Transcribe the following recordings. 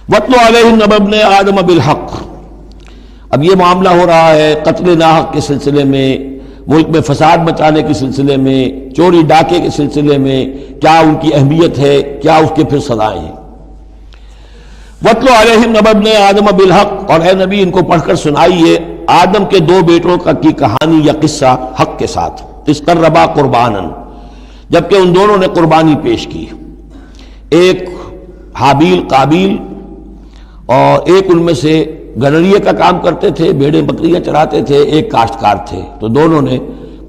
وَاتْلُ عَلَيْهِمْ نَبَأَ ابْنَيْ آدَمَ بِالْحَقِّ۔ اب یہ معاملہ ہو رہا ہے قتل ناحق کے سلسلے میں، ملک میں فساد مچانے کے سلسلے میں، چوری ڈاکے کے سلسلے میں، کیا ان کی اہمیت ہے، کیا اس کے پھر سزائیں ہیں۔ وَاتْلُ عَلَيْهِمْ نَبَأَ ابْنَيْ آدَمَ بِالْحَقِّ، اور اے نبی ان کو پڑھ کر سنائیے آدم کے دو بیٹوں کی کہانی یا قصہ حق کے ساتھ، اِذْ قَرَّبَا قُرْبَانًا، جبکہ ان دونوں نے قربانی پیش کی، ایک حابیل قابیل، اور ایک ان میں سے گنریے کا کام کرتے تھے، بھیڑیں بکریاں چراتے تھے، ایک کاشتکار تھے، تو دونوں نے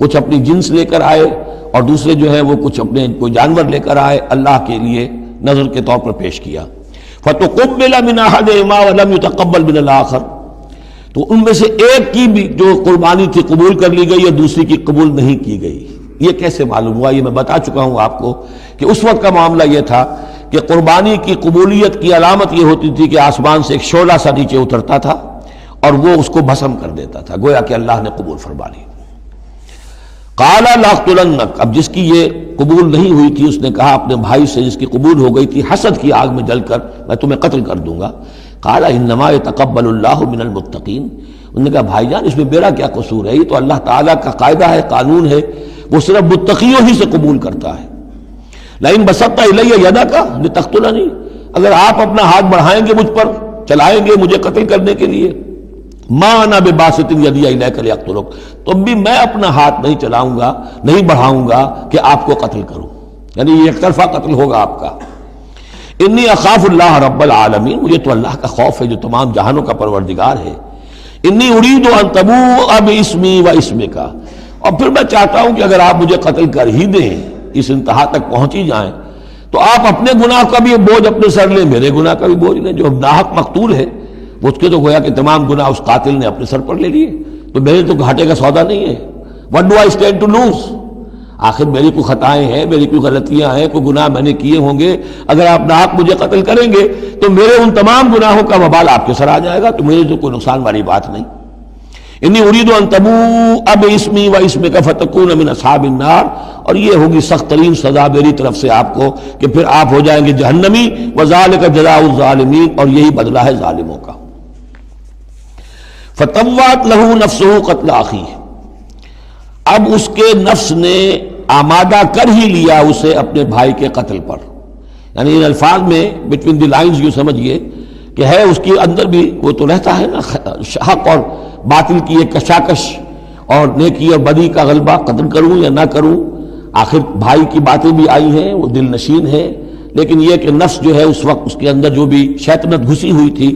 کچھ اپنی جنس لے کر آئے اور دوسرے جو ہے وہ کچھ اپنے کوئی جانور لے کر آئے، اللہ کے لیے نذر کے طور پر پیش کیا۔ فَتُقُبِّلَ مِنْ أَحَدِهِمَا وَلَمْ يُتَقَبَّلْ مِنَ الْآخَرِ، تو ان میں سے ایک کی بھی جو قربانی تھی قبول کر لی گئی اور دوسری کی قبول نہیں کی گئی۔ یہ کیسے معلوم ہوا؟ یہ میں بتا چکا ہوں آپ کو کہ اس وقت کا معاملہ یہ تھا کہ قربانی کی قبولیت کی علامت یہ ہوتی تھی کہ آسمان سے ایک شعلہ سا نیچے اترتا تھا اور وہ اس کو بھسم کر دیتا تھا، گویا کہ اللہ نے قبول فرما لی۔ قَالَ لَأَقْتُلَنَّكَ، اب جس کی یہ قبول نہیں ہوئی تھی اس نے کہا اپنے بھائی سے جس کی قبول ہو گئی تھی، حسد کی آگ میں جل کر میں تمہیں قتل کر دوں گا۔ قَالَ إِنَّمَا يَتَقَبَّلُ اللَّهُ مِنَ الْمُتَّقِينَ، انہوں نے کہا بھائی جان اس میں میرا کیا قصور ہے، یہ تو اللہ تعالیٰ کا قاعدہ ہے، قانون ہے، وہ صرف متقیوں ہی سے قبول کرتا ہے۔ لَئِن بَسَطتَ إِلَيَّ يَدَكَ لِتَقْتُلَنِي، اگر آپ اپنا ہاتھ بڑھائیں گے مجھ پر، چلائیں گے مجھے قتل کرنے کے لیے، مَا أَنَا بِبَاسِطٍ يَدِيَ إِلَيْكَ لِأَقْتُلَكَ، تو بھی میں اپنا ہاتھ نہیں چلاؤں گا، نہیں بڑھاؤں گا کہ آپ کو قتل کروں، یعنی یہ ایک طرفہ قتل ہوگا آپ کا۔ انی اخاف اللہ رب العالمین، مجھے تو اللہ کا خوف ہے جو تمام جہانوں کا پروردگار ہے۔ انی ارید ان تبوء باسمی واسمک، اور پھر میں چاہتا ہوں کہ اگر آپ مجھے قتل کر ہی دیں، اس انتہا تک پہنچ ہی جائیں، تو آپ اپنے گناہ کا بھی بوجھ اپنے سر لیں، میرے گناہ کا بھی بوجھ لیں۔ جو ناحق مقتول ہے اس کے تو گویا کہ تمام گناہ اس قاتل نے اپنے سر پر لے لیے، تو میرے تو گھاٹے کا سودا نہیں ہے۔ What do I stand to lose؟ آخر میری کوئی خطائیں ہیں، میری کوئی غلطیاں ہیں، کوئی گناہ میں نے کیے ہوں گے، اگر آپ ناحق مجھے قتل کریں گے تو میرے ان تمام گناہوں کا وبال آپ کے سر آ جائے گا، تو میرے تو کوئی نقصان والی بات نہیں۔ انی ارید ان تبوء باسمی واسمک فتکون من اصحاب النار، اور یہ ہوگی سخت ترین سزا میری طرف سے آپ کو کہ پھر آپ ہو جائیں گے جہنمی، وذالک جزاء الظالمین، اور یہی بدلہ ہے ظالموں کا۔ فطوعت لہ نفسہ قتل اخیہ، اب اس کے نفس نے آمادہ کر ہی لیا اسے اپنے بھائی کے قتل پر، یعنی ان الفاظ میں بٹوین دی لائنز یوں سمجھیے کہ ہے اس کے اندر بھی وہ تو رہتا ہے نا حق اور باطل کی ایک کشاکش اور نیکی اور بدی کا غلبہ، قتل کروں یا نہ کروں، آخر بھائی کی باتیں بھی آئی ہیں، وہ دل نشین ہے، لیکن یہ کہ نفس جو ہے اس وقت اس کے اندر جو بھی شیطنت گھسی ہوئی تھی،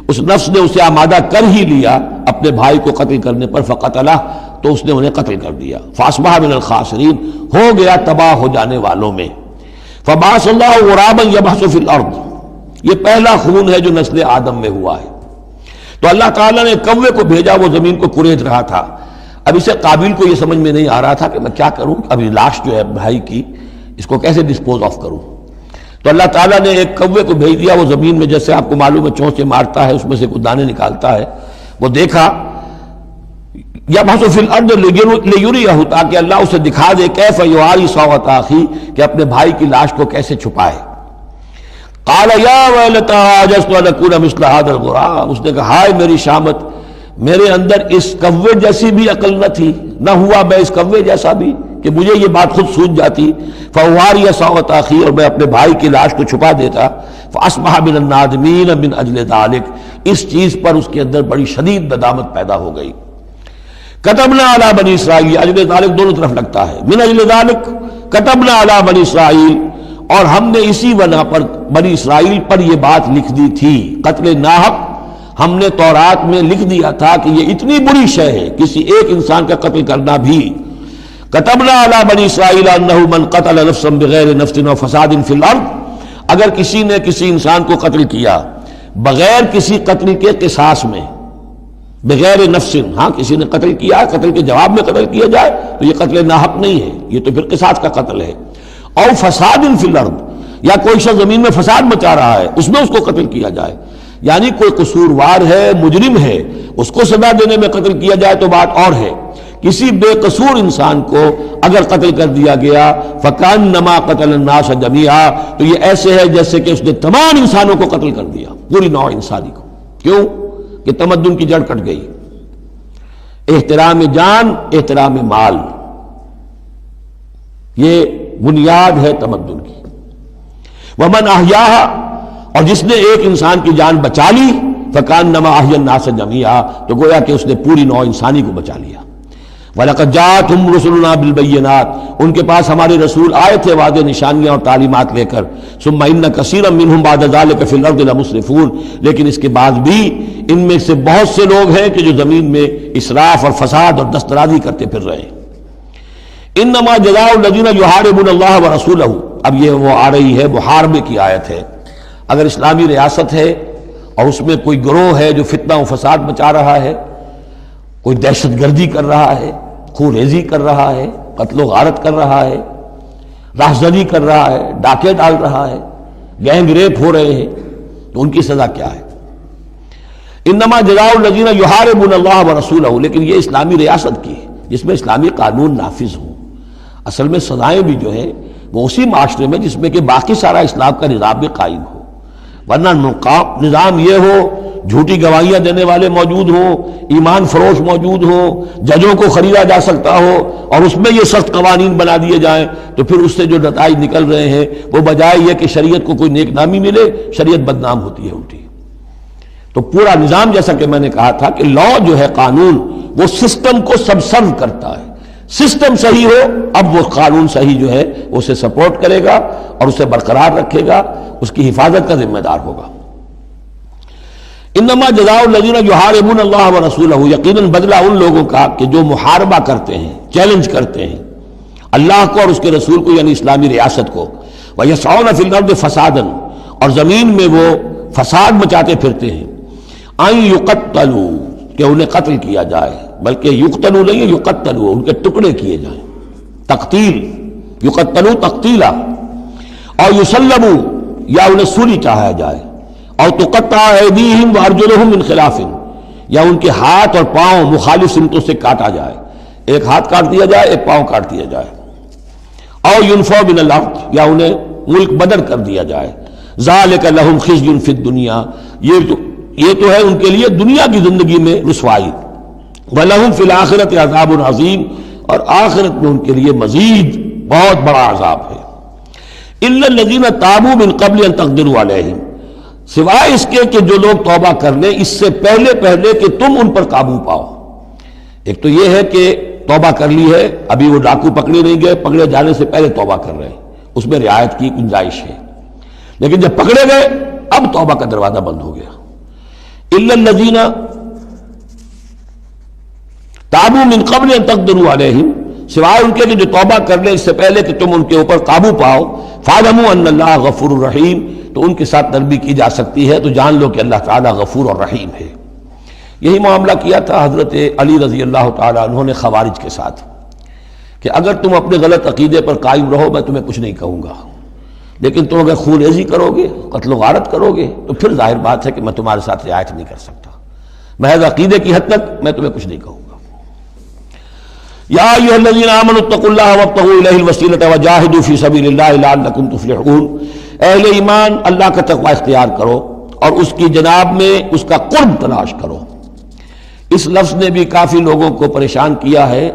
اس نفس نے اسے آمادہ کر ہی لیا اپنے بھائی کو قتل کرنے پر، فقتلہ، تو اس نے انہیں قتل کر دیا، فاصبح من الخاسرین، ہو گیا تباہ ہو جانے والوں میں۔ فبعث اللہ غرابا یبحث فی الارض، یہ پہلا خون ہے جو نسل آدم میں ہوا ہے، تو اللہ تعالیٰ نے کوے کو بھیجا، وہ زمین کو کرید رہا تھا۔ اب اسے قابل کو یہ سمجھ میں نہیں آ رہا تھا کہ میں کیا کروں، اب یہ لاش جو ہے بھائی کی اس کو کیسے ڈسپوز آف کروں، تو اللہ تعالیٰ نے ایک کوے کو بھیج دیا، وہ زمین میں جیسے آپ کو معلوم ہے چونچے مارتا ہے، اس میں سے کچھ دانے نکالتا ہے، وہ دیکھا یبحث فی الارض لیریہ، تاکہ اللہ اسے دکھا دے کیف یواری سوءۃ اخی، کہ اپنے بھائی کی لاش کو کیسے چھپائے۔ قال یا ویلتی عجزت ان اکون مثل ھذا الغراب، اس نے کہا ہائے میری شامت، میرے اندر اس کوے جیسی بھی عقل نہ تھی، نہ ہوا میں اس کوے جیسا بھی کہ مجھے یہ بات خود سوچ جاتی۔ فواری سوءۃ اخی، اور میں اپنے بھائی کی لاش کو چھپا دیتا۔ فاصبح من النادمین من اجل ذلک، اس چیز پر اس کے اندر بڑی شدید ندامت پیدا ہو گئی۔ کتبنا علی بنی اسرائیل، اجل ذلک دونوں طرف لگتا ہے، من اجل ذلک کتبنا علی بنی اسرائیل، اور ہم نے اسی بنا پر بنی اسرائیل پر یہ بات لکھ دی تھی، قتل ناحق ہم نے تورات میں لکھ دیا تھا کہ یہ اتنی بری شے ہے کسی ایک انسان کا قتل کرنا بھی۔ کتبنا علی بنی اسرائیل انہ من قتل نفسا بغیر نفس و فساد فی الارض، اگر کسی نے کسی انسان کو قتل کیا بغیر کسی قتل کے قصاص میں، بغیر نفس، ہاں کسی نے قتل کیا، قتل کے جواب میں قتل کیا جائے تو یہ قتل ناحق نہیں ہے، یہ تو پھر قصاص کا قتل ہے۔ اور فساد فی الارض، یا کوئی شخص زمین میں فساد مچا رہا ہے اس میں اس کو قتل کیا جائے، یعنی کوئی قصوروار ہے، مجرم ہے، اس کو سزا دینے میں قتل کیا جائے تو بات اور ہے، کسی بے قصور انسان کو اگر قتل کر دیا گیا فکانما قتل الناس جميعا، تو یہ ایسے ہے جیسے کہ اس نے تمام انسانوں کو قتل کر دیا، پوری نوع انسانی کو۔ کیوں کہ تمدن کی جڑ کٹ گئی۔ احترام جان، احترام مال، یہ بنیاد ہے تمدن کی۔ ومن احیاھا، اور جس نے ایک انسان کی جان بچا لی فکانما احیا الناس جميعا، تو گویا کہ اس نے پوری نوع انسانی کو بچا لیا۔ وَلَقَدْ جَاءَتْهُمْ رُسُلُنَا بِالْبَيِّنَاتِ، ان کے پاس ہمارے رسول آئے تھے واضح نشانیاں اور تعلیمات لے کر۔ ثُمَّ إِنَّ كَثِيرًا مِّنْهُمْ بَعْدَ ذَلِكَ فِي الْأَرْضِ لَمُسْرِفُونَ، لیکن اس کے بعد بھی ان میں سے بہت سے لوگ ہیں کہ جو زمین میں اسراف اور فساد اور دسترازی کرتے پھر رہے ہیں۔ انما جزاء الذین یحاربون اللہ ورسولہ، اب یہ وہ آ رہی ہے محاربے کی آیت ہے۔ اگر اسلامی ریاست ہے اور اس میں کوئی گروہ ہے جو فتنہ و فساد مچا رہا ہے، کوئی دہشت گردی کر رہا ہے، خون ریزی کر رہا ہے، قتل و غارت کر رہا ہے، راہزنی کر رہا ہے، ڈاکے ڈال رہا ہے، گینگ ریپ ہو رہے ہیں، تو ان کی سزا کیا ہے؟ انما جزاء الذین یحاربون اللہ ورسولہ، لیکن یہ اسلامی ریاست کی ہے جس میں اسلامی قانون نافذ ہوں۔ اصل میں سزائیں بھی جو ہیں وہ اسی معاشرے میں جس میں کہ باقی سارا اسلام کا نظام بھی قائم ہو، ورنہ نظام یہ ہو جھوٹی گواہیاں دینے والے موجود ہوں، ایمان فروش موجود ہوں، ججوں کو خریدا جا سکتا ہو اور اس میں یہ سخت قوانین بنا دیے جائیں، تو پھر اس سے جو نتائج نکل رہے ہیں وہ بجائے یہ کہ شریعت کو کوئی نیک نامی ملے، شریعت بدنام ہوتی ہے الٹی۔ تو پورا نظام جیسا کہ میں نے کہا تھا کہ لا جو ہے قانون وہ سسٹم کو سبسرو کرتا ہے، سسٹم صحیح ہو اب وہ قانون صحیح جو ہے اسے سپورٹ کرے گا اور اسے برقرار رکھے گا، اس کی حفاظت کا ذمہ دار ہوگا۔ انما جزاء الذین یحاربون اللہ ورسولہ، یقیناً بدلہ ان لوگوں کا کہ جو محاربہ کرتے ہیں، چیلنج کرتے ہیں اللہ کو اور اس کے رسول کو، یعنی اسلامی ریاست کو، ویسعون فی الارض فسادا، اور زمین میں وہ فساد مچاتے پھرتے ہیں، ان یقتلوا، کہ انہیں قتل کیا جائے، بلکہ یقتلوا نہیں ہے یقتلوا، ان کے ٹکڑے کیے جائیں، تقتیل، یقتلوا تقتیلا، اور یسلبوا، یا انہیں سولی چاہا جائے، اور تقطع ایدیہم وارجلہم من خلاف، یا ان کے ہاتھ اور پاؤں مخالف سمتوں سے کاٹا جائے، ایک ہاتھ کاٹ دیا جائے، ایک پاؤں کاٹ دیا جائے، اور ینفوا من الارض، یا انہیں ملک بدر کر دیا جائے، ذالک لہم خزی فی الدنیا، یہ تو ہے ان کے لیے دنیا کی زندگی میں رسوائی، وَلَهُمْ فِي الْآخِرَةِ عَذَابٌ عَظِيمٌ، اور آخرت میں ان کے لیے مزید بہت بڑا عذاب ہے۔ إِلَّا الَّذِينَ تَابُوا مِن قَبْلِ أَن تَقْدِرُوا عَلَيْهِمْ، سوائے اس کے کہ جو لوگ توبہ کر لیں اس سے پہلے کہ تم ان پر قابو پاؤ۔ ایک تو یہ ہے کہ توبہ کر لی ہے، ابھی وہ ڈاکو پکڑے نہیں گئے، پکڑے جانے سے پہلے توبہ کر رہے ہیں، اس میں رعایت کی گنجائش ہے، لیکن جب پکڑے گئے اب توبہ کا دروازہ بند ہو گیا۔ إِلَّا الَّذِينَ تابوا من قبل ان تقدروا علیہم، سوائے ان کے جو توبہ کر لیں اس سے پہلے کہ تم ان کے اوپر قابو پاؤ، فاعلموا ان اللہ غفور الرحیم، تو ان کے ساتھ نرمی کی جا سکتی ہے، تو جان لو کہ اللہ تعالیٰ غفور اور رحیم ہے۔ یہی معاملہ کیا تھا حضرت علی رضی اللہ تعالیٰ عنہ نے خوارج کے ساتھ کہ اگر تم اپنے غلط عقیدے پر قائم رہو میں تمہیں کچھ نہیں کہوں گا، لیکن تم اگر خون ریزی کرو گے، قتل و غارت کرو گے، تو پھر ظاہر بات ہے کہ میں تمہارے ساتھ رعایت نہیں کر سکتا، محض عقیدے کی حد تک میں تمہیں کچھ نہیں کہوں گا۔ یا ایھا الذین آمنوا اتقوا اللہ وابتغوا الیہ الوسیلۃ وجاہدوا فی سبیل اللہ لعلکم تفلحون، اہل ایمان اللہ کا تقوی اختیار کرو اور اس کی جناب میں اس کا قرب تلاش کرو۔ اس لفظ نے بھی کافی لوگوں کو پریشان کیا ہے۔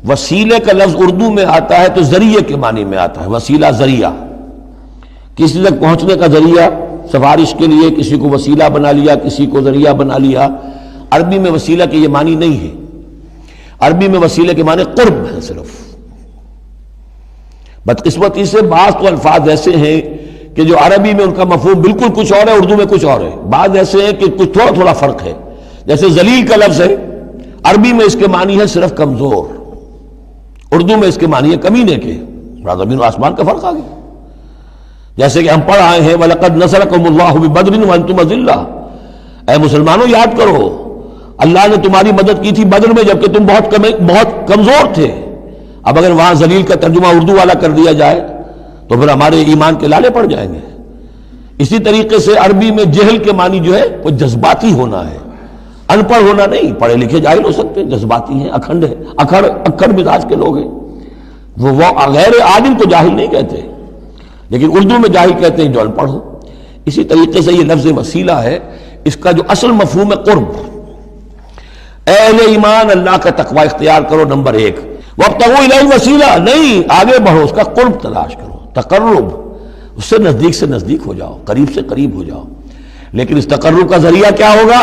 وسیلے کا لفظ اردو میں آتا ہے تو ذریعے کے معنی میں آتا ہے، وسیلہ ذریعہ، کسی تک پہنچنے کا ذریعہ، سفارش کے لیے کسی کو وسیلہ بنا لیا، کسی کو ذریعہ بنا لیا۔ عربی میں وسیلہ کے یہ معنی نہیں ہے، عربی میں وسیلے کے معنی قرب ہے صرف۔ بدقسمتی سے بعض تو الفاظ ایسے ہیں کہ جو عربی میں ان کا مفہوم بالکل کچھ اور ہے، اردو میں کچھ اور ہے، بعض ایسے ہیں کہ کچھ تھوڑا تھوڑا فرق ہے۔ جیسے ذلیل کا لفظ ہے، عربی میں اس کے معنی ہے صرف کمزور، اردو میں اس کے معنی ہے کمینے کے، زمین و آسمان کا فرق آ گیا۔ جیسے کہ ہم پڑھ آئے ہیں وَلَقَدْ نَصَرَكُمُ اللَّهُ بِبَدْرٍ وَأَنْتُمْ أَذِلَّةٌ، اے مسلمانوں یاد کرو اللہ نے تمہاری مدد کی تھی بدر میں جبکہ تم بہت کمزور تھے۔ اب اگر وہاں ذلیل کا ترجمہ اردو والا کر دیا جائے تو پھر ہمارے ایمان کے لالے پڑ جائیں گے۔ اسی طریقے سے عربی میں جہل کے معنی جو ہے وہ جذباتی ہونا ہے، ان پڑھ ہونا نہیں، پڑھے لکھے جاہل ہو سکتے ہیں، جذباتی ہیں، اکھنڈ ہے، اکھڑ مزاج کے لوگ ہیں، وہ غیر عالم کو جاہل نہیں کہتے، لیکن اردو میں جاہل کہتے ہیں جو ان پڑھ ہو۔ اسی طریقے سے یہ لفظ وسیلہ ہے، اس کا جو اصل مفہوم ہے قرب۔ اے اہل ایمان اللہ کا تقوی اختیار کرو، نمبر 1۔ وابتغوا الیہ الوسیلہ، نہیں آگے بڑھو، اس کا قرب تلاش کرو، تقرب، اس سے نزدیک ہو جاؤ، قریب سے قریب ہو جاؤ۔ لیکن اس تقرب کا ذریعہ کیا ہوگا؟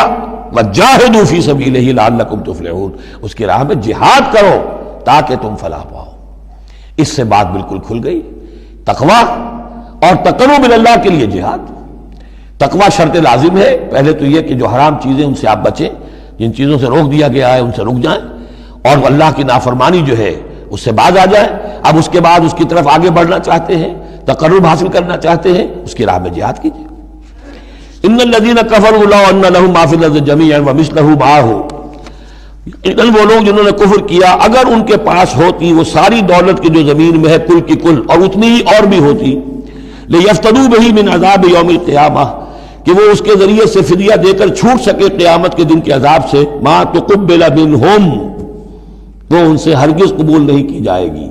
وجاہدوا فی سبیلہ لعلکم تفلحون، اس کی راہ میں جہاد کرو تاکہ تم فلاح پاؤ۔ اس سے بات بالکل کھل گئی، تقوی اور تقرب اللہ کے لیے جہاد۔ تقوی شرط لازم ہے، پہلے تو یہ کہ جو حرام چیزیں ان سے آپ بچیں، جن چیزوں سے روک دیا گیا ہے ان سے رک جائیں، اور اللہ کی نافرمانی جو ہے اس سے باز آ جائیں۔ اب اس کے بعد اس کی طرف آگے بڑھنا چاہتے ہیں، تقرب حاصل کرنا چاہتے ہیں، اس کی راہ میں جہاد کیجیے۔ ان الذین کفروا لو ان لهم ما فی الارض جميعا ومثلہ معہ، وہ لوگ جنہوں نے کفر کیا اگر ان کے پاس ہوتی وہ ساری دولت کی جو زمین میں ہے کل کی کل، اور اتنی ہی اور بھی ہوتی، لیفتدوا بہ من عذاب یوم القیامہ، کہ وہ اس کے ذریعے سے فدیہ دے کر چھوٹ سکے قیامت کے دن کے عذاب سے، ما تقبل منہم، وہ ان سے ہرگز قبول نہیں کی جائے گی۔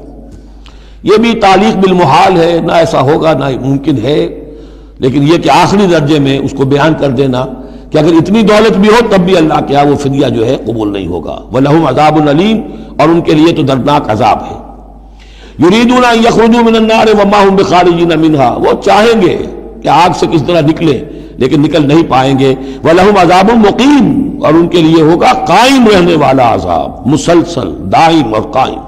یہ بھی تعلیق بالمحال ہے، نہ ایسا ہوگا نہ ممکن ہے، لیکن یہ کہ آخری درجے میں اس کو بیان کر دینا کہ اگر اتنی دولت بھی ہو تب بھی اللہ کیا وہ فدیہ جو ہے قبول نہیں ہوگا۔ وَلَهُمْ عَذَابٌ عَلِيمٌ، اور ان کے لیے تو دردناک عذاب ہے۔ يُرِيدُونَ أَن يَخْرُجُوا مِنَ النَّارِ وَمَا هُمْ بِخَارِجِينَ مِنْهَا، وہ چاہیں گے کہ آگ سے کس طرح نکلے لیکن نکل نہیں پائیں گے۔ وَلَهُمْ عَذَابٌ مُقِيمٌ، اور ان کے لیے ہوگا قائم رہنے والا عذاب، مسلسل دائم اور قائم۔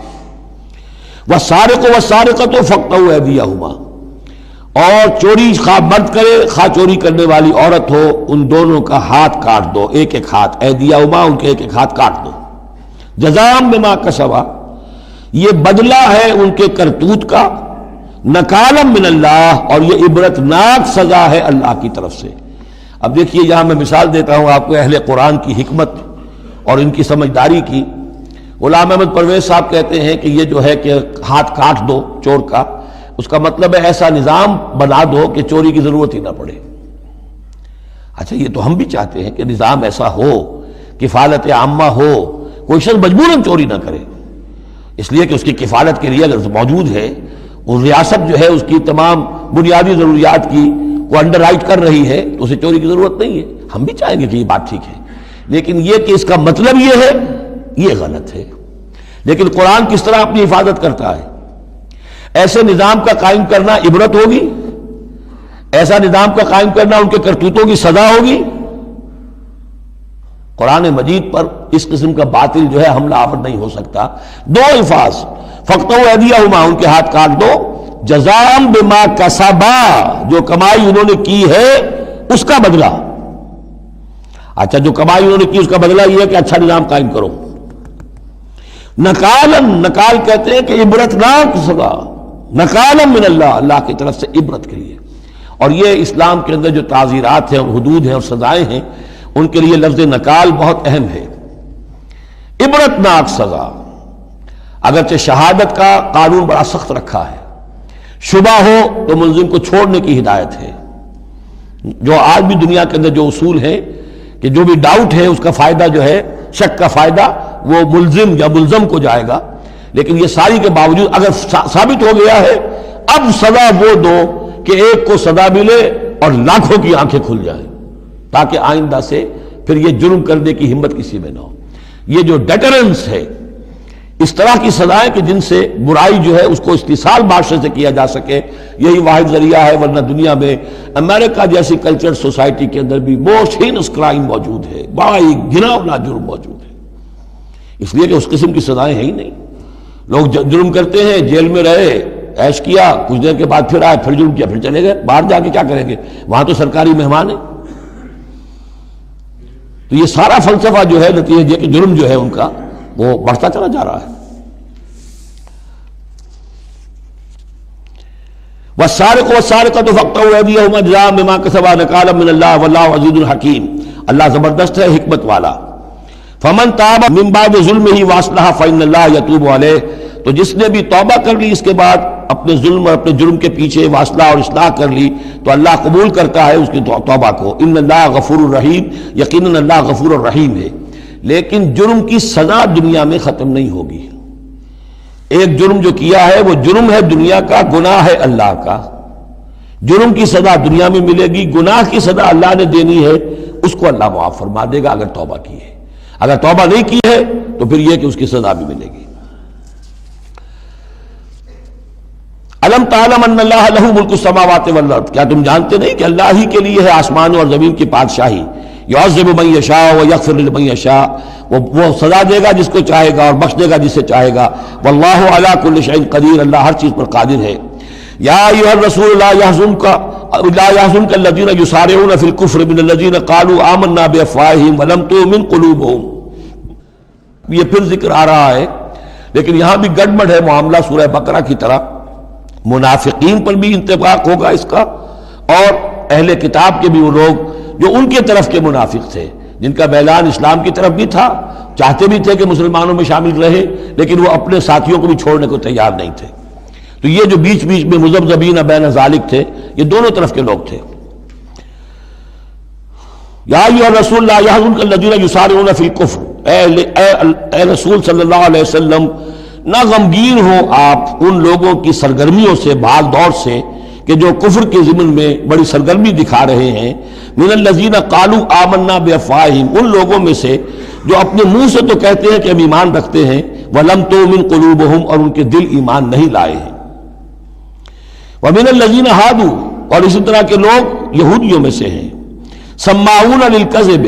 وَالسَّارِقُ وَالسَّارِقَةُ فَاقْطَعُوا أَيْدِيَهُمَا، اور چوری خواہ مرد کرے خواہ چوری کرنے والی عورت ہو، ان دونوں کا ہاتھ کاٹ دو، ایک ایک ہاتھ، ایدیہما، ان کے ایک ایک ہاتھ کاٹ دو۔ جزاء بما کسبا، یہ بدلہ ہے ان کے کرتوت کا، نکالا من اللہ، اور یہ عبرتناک سزا ہے اللہ کی طرف سے۔ اب دیکھیے یہاں میں مثال دیتا ہوں آپ کو اہل قرآن کی حکمت اور ان کی سمجھداری کی۔ غلام احمد پرویز صاحب کہتے ہیں کہ یہ جو ہے کہ ہاتھ کاٹ دو چور کا، اس کا مطلب ہے ایسا نظام بنا دو کہ چوری کی ضرورت ہی نہ پڑے۔ اچھا یہ تو ہم بھی چاہتے ہیں کہ نظام ایسا ہو، کفالت عامہ ہو، کوئی شخص مجبوراً چوری نہ کرے، اس لیے کہ اس کی کفالت کے لیے اگر موجود ہے، وہ ریاست جو ہے اس کی تمام بنیادی ضروریات کی وہ انڈر رائٹ کر رہی ہے، تو اسے چوری کی ضرورت نہیں ہے۔ ہم بھی چاہیں گے کہ یہ بات ٹھیک ہے، لیکن یہ کہ اس کا مطلب یہ ہے، یہ غلط ہے۔ لیکن قرآن کس طرح اپنی حفاظت کرتا ہے؟ ایسے نظام کا قائم کرنا عبرت ہوگی، ایسا نظام کا قائم کرنا ان کے کرتوتوں کی سزا ہوگی۔ قرآن مجید پر اس قسم کا باطل جو ہے حملہ آور نہیں ہو سکتا۔ دو الفاظ، فَاقْطَعُوا أَيْدِيَهُمَا، ان کے ہاتھ کاٹ دو، جزاء بما کسبا، جو کمائی انہوں نے کی ہے اس کا بدلہ۔ اچھا جو کمائی انہوں نے کی اس کا بدلہ یہ ہے کہ اچھا نظام قائم کرو۔ نکالن، نکال کہتے ہیں کہ عبرتناک سزا، نکالا من اللہ، اللہ کی طرف سے عبرت کے لیے۔ اور یہ اسلام کے اندر جو تعزیرات ہیں اور حدود ہیں اور سزائیں ہیں، ان کے لیے لفظ نکال بہت اہم ہے۔ عبرتناک سزا، اگرچہ شہادت کا قانون بڑا سخت رکھا ہے، شبہ ہو تو ملزم کو چھوڑنے کی ہدایت ہے۔ جو آج بھی دنیا کے اندر جو اصول ہیں کہ جو بھی ڈاؤٹ ہے اس کا فائدہ جو ہے، شک کا فائدہ وہ ملزم یا ملزم کو جائے گا، لیکن یہ ساری کے باوجود اگر ثابت ہو گیا ہے، اب سزا وہ دو کہ ایک کو سزا ملے اور لاکھوں کی آنکھیں کھل جائیں، تاکہ آئندہ سے پھر یہ جرم کرنے کی ہمت کسی میں نہ ہو۔ یہ جو ڈیٹرنس ہے، اس طرح کی سزائیں کہ جن سے برائی جو ہے اس کو استحصال معاشرے سے کیا جا سکے، یہی واحد ذریعہ ہے۔ ورنہ دنیا میں امریکہ جیسی کلچر سوسائٹی کے اندر بھی موسٹ ہینس کرائم موجود ہے، بڑا ہی گھناؤنا جرم موجود ہے، اس لیے کہ اس قسم کی سزائیں ہیں ہی نہیں۔ لوگ جرم کرتے ہیں، جیل میں رہے، عیش کیا، کچھ دیر کے بعد پھر آئے، پھر جرم کیا، پھر چلے گئے، باہر جا کے کیا کریں گے، وہاں تو سرکاری مہمان ہیں۔ تو یہ سارا فلسفہ جو ہے نتیجہ کہ جرم جو ہے ان کا وہ بڑھتا چلا جا رہا ہے۔ والسارق والسارقۃ فاقطعوا ایدیہما جزاء بما کسبا نکالا من اللہ واللہ عزیز حکیم، اللہ زبردست ہے، حکمت والا۔ فمن تاب من بعد ظلمہ واصلح فإن اللہ یتوب علیہ، تو جس نے بھی توبہ کر لی اس کے بعد اپنے ظلم اور اپنے جرم کے پیچھے واصلہ اور اصلاح کر لی، تو اللہ قبول کرتا ہے اس کی توبہ کو۔ ان اللہ غفور الرحیم، یقیناً اللہ غفور الرحیم ہے۔ لیکن جرم کی سزا دنیا میں ختم نہیں ہوگی. ایک جرم جو کیا ہے وہ جرم ہے دنیا کا، گناہ ہے اللہ کا. جرم کی سزا دنیا میں ملے گی، گناہ کی سزا اللہ نے دینی ہے، اس کو اللہ معاف فرما دے گا اگر توبہ کی ہے. اگر توبہ نہیں کی ہے تو پھر یہ کہ اس کی سزا بھی ملے گی. الم تعلم ان اللہ لہ ملک السماوات والارض، کیا تم جانتے نہیں کہ اللہ ہی کے لیے ہے آسمانوں اور زمین کی بادشاہی. یعذب من یشاء ویغفر لمن یشاء، وہ سزا دے گا جس کو چاہے گا اور بخش دے گا جسے چاہے گا. واللہ علی کل شیء قدیر، اللہ ہر چیز پر قادر ہے. یا ایھا الرسول لا يحزنك الذين يسارعون في الكفر من الذين قالوا آمنا بافواههم ولم تؤمن قلوبهم. یہ پھر ذکر آ رہا ہے لیکن یہاں بھی گڑبڑ ہے معاملہ سورہ بقرہ کی طرح. منافقین پر بھی انطباق ہوگا اس کا، اور اہل کتاب کے بھی وہ لوگ جو ان کے طرف کے منافق تھے، جن کا میلان اسلام کی طرف بھی تھا، چاہتے بھی تھے کہ مسلمانوں میں شامل رہے، لیکن وہ اپنے ساتھیوں کو بھی چھوڑنے کو تیار نہیں تھے. تو یہ جو بیچ بیچ میں مذبذبین بین ذالک تھے، یہ دونوں طرف کے لوگ تھے. یا ایھا الرسول لا يحزنك الذين يسارعون في الكفر، اے رسول صلی اللہ علیہ وسلم نہ غمگین ہو آپ ان لوگوں کی سرگرمیوں سے، بھاگ دوڑ سے، کہ جو کفر کے ضمن میں بڑی سرگرمی دکھا رہے ہیں. من الذین قالوا آمنا بافواہہم، ان لوگوں میں سے جو اپنے منہ سے تو کہتے ہیں کہ ہم ایمان رکھتے ہیں، ولم تؤمن قلوبہم، اور ان کے دل ایمان نہیں لائے ہیں. ومن الذین ہادوا، اور اسی طرح کے لوگ یہودیوں میں سے ہیں. سماعون للکذب،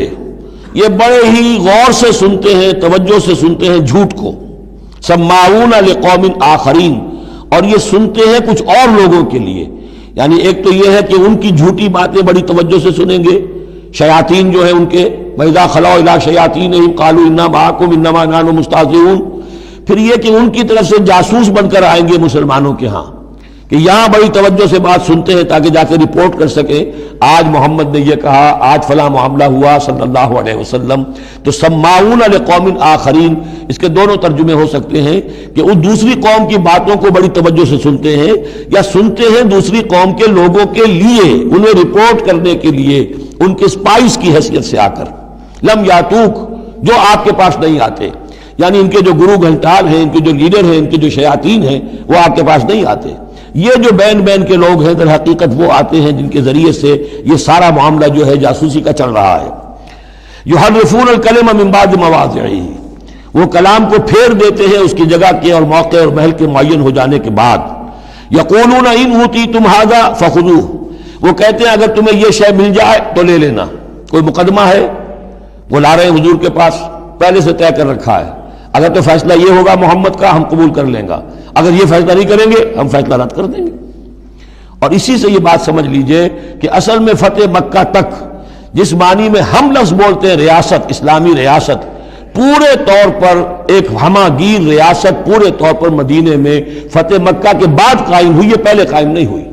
یہ بڑے ہی غور سے سنتے ہیں، توجہ سے سنتے ہیں جھوٹ کو. سماعون لقوم آخرین، اور یہ سنتے ہیں کچھ اور لوگوں کے لیے. یعنی ایک تو یہ ہے کہ ان کی جھوٹی باتیں بڑی توجہ سے سنیں گے، شیاطین جو ہیں ان کے، وَإِذَا خَلَوْا إِلَىٰ شَيَاطِينِهِمْ قَالُوا إِنَّا مَعَكُمْ إِنَّمَا نَحْنُ مُسْتَهْزِئُونَ. پھر یہ کہ ان کی طرف سے جاسوس بن کر آئیں گے مسلمانوں کے ہاں، کہ یہاں بڑی توجہ سے بات سنتے ہیں تاکہ جا کے رپورٹ کر سکیں آج محمد نے یہ کہا، آج فلاں معاملہ ہوا صلی اللہ علیہ وسلم. تو سماعون لقوم آخرین، اس کے دونوں ترجمے ہو سکتے ہیں کہ وہ دوسری قوم کی باتوں کو بڑی توجہ سے سنتے ہیں، یا سنتے ہیں دوسری قوم کے لوگوں کے لیے، انہیں رپورٹ کرنے کے لیے، ان کے اسپائس کی حیثیت سے آ کر. لم یاتوک، جو آپ کے پاس نہیں آتے، یعنی ان کے جو گرو گھنٹال ہیں، ان کے جو لیڈر ہیں، ان کے جو شیاطین ہیں، وہ آپ کے پاس نہیں آتے. یہ جو بین بین کے لوگ ہیں در حقیقت وہ آتے ہیں جن کے ذریعے سے یہ سارا معاملہ جو ہے جاسوسی کا چل رہا ہے. یحرفون الکلم من بعد مواضعہ، وہ کلام کو پھیر دیتے ہیں اس کی جگہ کے اور موقع اور محل کے معین ہو جانے کے بعد. یقولون ان اوتیتم ھذا فخذوہ، وہ کہتے ہیں اگر تمہیں یہ شے مل جائے تو لے لینا. کوئی مقدمہ ہے، وہ لا رہے ہیں حضور کے پاس، پہلے سے طے کر رکھا ہے، اگر تو فیصلہ یہ ہوگا محمد کا ہم قبول کر لیں گا، اگر یہ فیصلہ نہیں کریں گے ہم فیصلہ رد کر دیں گے. اور اسی سے یہ بات سمجھ لیجئے کہ اصل میں فتح مکہ تک جس معنی میں ہم لفظ بولتے ہیں ریاست، اسلامی ریاست، پورے طور پر ایک ہمہ گیر ریاست پورے طور پر مدینے میں فتح مکہ کے بعد قائم ہوئی ہے، پہلے قائم نہیں ہوئی.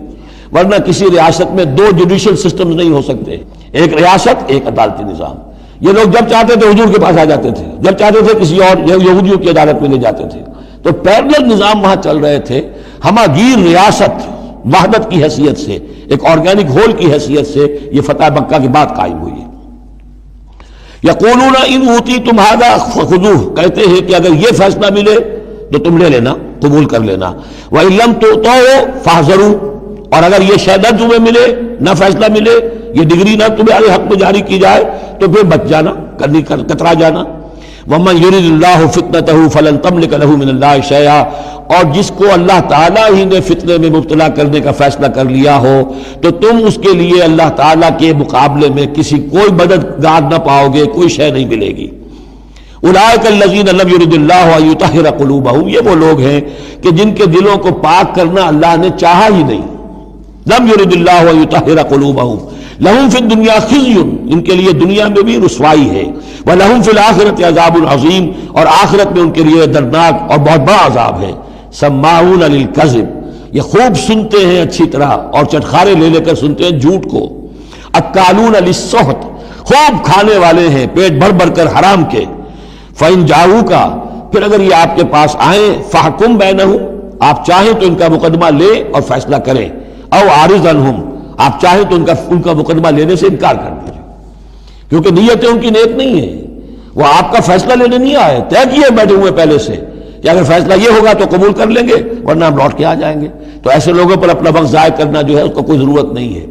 ورنہ کسی ریاست میں دو جوڈیشل سسٹمز نہیں ہو سکتے، ایک ریاست ایک عدالتی نظام. یہ لوگ جب چاہتے تھے حضور کے پاس آ جاتے تھے، جب چاہتے تھے کسی اور یہودیوں کی عدالت میں لے جاتے تھے. تو پیرلل نظام وہاں چل رہے تھے. ہمہ گیر ریاست وحدت کی حیثیت سے، ایک آرگینک ہول کی حیثیت سے یہ فتح مکہ کے بعد قائم ہوئی ہے. یقولون ان اوتیتم ھذا فخذوہ، کہتے ہیں کہ اگر یہ فیصلہ ملے تو تم لے لینا، قبول کر لینا. وَإِن لَّمْ تُؤْتَوْا فَاحْذَرُوا، اور اگر یہ شہادت تمہیں ملے، نہ فیصلہ ملے، یہ ڈگری نہ تمہارے حق میں جاری کی جائے تو پھر بچ جانا، کترا جانا. وَمَن يُرِدِ اللَّهُ فِتْنَتَهُ فَلَن تَمْلِكَ لَهُ مِنَ اللَّهِ شَيْئًا، اور جس کو اللہ تعالیٰ ہی نے فتنے میں مبتلا کرنے کا فیصلہ کر لیا ہو تو تم اس کے لیے اللہ تعالیٰ کے مقابلے میں کسی کوئی مددگار نہ پاؤ گے، کوئی شے نہیں ملے گی. اولئک الذین لم یرد اللہ ان یطہر قلوبہم، یہ وہ لوگ ہیں کہ جن کے دلوں کو پاک کرنا اللہ نے چاہا ہی نہیں. لم یرد اللہ ان یطہر قلوبہم لہم فی الدنیا خزی، ان کے لیے دنیا میں بھی رسوائی ہے. وَلَهُمْ فِي الْآخِرَةِ عَذَابٌ عَظِيمٌ، اور آخرت میں ان کے لیے دردناک اور بہت بڑا عذاب ہے. سماعون للکذب، یہ خوب سنتے ہیں اچھی طرح اور چٹخارے لے لے کر سنتے ہیں جھوٹ کو. اکالون للسحت، خوب کھانے والے ہیں پیٹ بھر بھر کر حرام کے. فَإِن جَاءُوكَ، پھر اگر یہ آپ کے پاس آئیں، فَحْكُم بَيْنَهُمْ، آپ چاہیں تو ان کا مقدمہ لیں اور فیصلہ کریں. او عارض عنہم، آپ چاہیں تو ان کا مقدمہ لینے سے انکار کر دیجیے، کیونکہ نیتیں ان کی نیک نہیں ہیں. وہ آپ کا فیصلہ لینے نہیں آئے، طے کیے بیٹھے ہوئے پہلے سے کہ اگر فیصلہ یہ ہوگا تو قبول کر لیں گے ورنہ ہم لوٹ کے آ جائیں گے. تو ایسے لوگوں پر اپنا وقت ضائع کرنا جو ہے اس کو کوئی ضرورت نہیں ہے.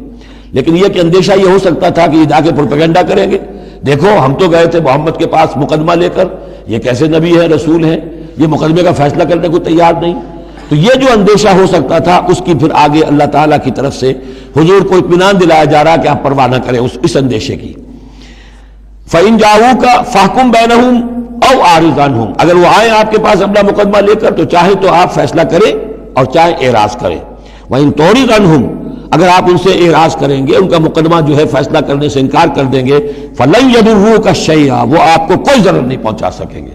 لیکن یہ کہ اندیشہ یہ ہو سکتا تھا کہ یہ جا کے پروپیگنڈا کریں گے، دیکھو ہم تو گئے تھے محمد کے پاس مقدمہ لے کر، یہ کیسے نبی ہے رسول ہے، یہ مقدمے کا فیصلہ کرنے کو تیار نہیں. تو یہ جو اندیشہ ہو سکتا تھا اس کی پھر آگے اللہ تعالیٰ کی طرف سے حضور کو اطمینان دلایا جا رہا کہ آپ پرواہ نہ کریں اس اندیشے کی. فَإِن جَاءُوكَ فَاحْكُم بَيْنَهُمْ أَوْ أَعْرِضْ عَنْهُمْ، اگر وہ آئیں آپ کے پاس اپنا مقدمہ لے کر تو چاہے تو آپ فیصلہ کریں اور چاہے اعراض کریں. وَإِن تُعْرِضْ عَنْهُمْ، اگر آپ ان سے اعراض کریں گے، ان کا مقدمہ جو ہے فیصلہ کرنے سے انکار کر دیں گے، فَلَن يَضُرُّوكَ شَيْئًا، وہ آپ کو کوئی ضرر نہیں پہنچا سکیں گے.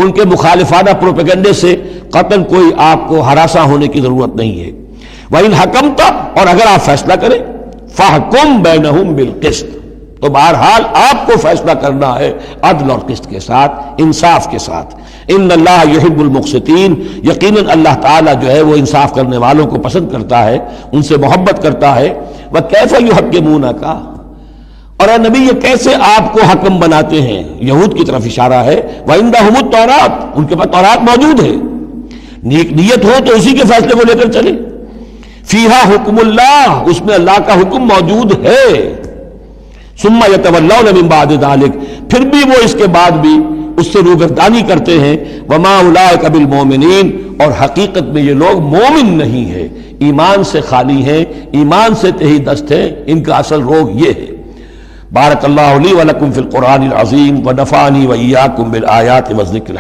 ان کے مخالفانہ پروپیگنڈے سے قطعاً کوئی آپ کو ہراساں ہونے کی ضرورت نہیں ہے. وَإِنْ حَكَمْتَ، اور اگر آپ فیصلہ کریں، فَاحْكُم بَيْنَهُمْ بِالْقِسْطِ، تو بہرحال آپ کو فیصلہ کرنا ہے عدل اور قسط کے ساتھ، انصاف کے ساتھ. ان اللہ یحب المقسطین، یقیناً اللہ تعالیٰ جو ہے وہ انصاف کرنے والوں کو پسند کرتا ہے، ان سے محبت کرتا ہے. وَكَيْفَ يُحَكِّمُونَكَ، اور اے نبی یہ کیسے آپ کو حکم بناتے ہیں، یہود کی طرف اشارہ ہے. وَعِندَهُمُ التَّوْرَاۃ، ان کے پاس تورات موجود ہے، نیک نیت ہو تو اسی کے فیصلے کو لے کر چلے. فِيهَا حُكْمُ اللَّهِ، اس میں اللہ کا حکم موجود ہے. ثُمَّ يَتَوَلَّوْنَ مِن بَعْدِ ذَلِكَ، پھر بھی وہ اس کے بعد بھی اس سے روگردانی کرتے ہیں. وَمَا أُولَٰئِكَ بِالْمُؤْمِنِينَ، اور حقیقت میں یہ لوگ مومن نہیں ہیں، ایمان سے خالی ہیں، ایمان سے تہی دست ہیں، ان کا اصل روگ یہ ہے. بارک اللہ لی ولکم فی القرآن العظیم ونفعنی وإیاکم بالآیات والذکر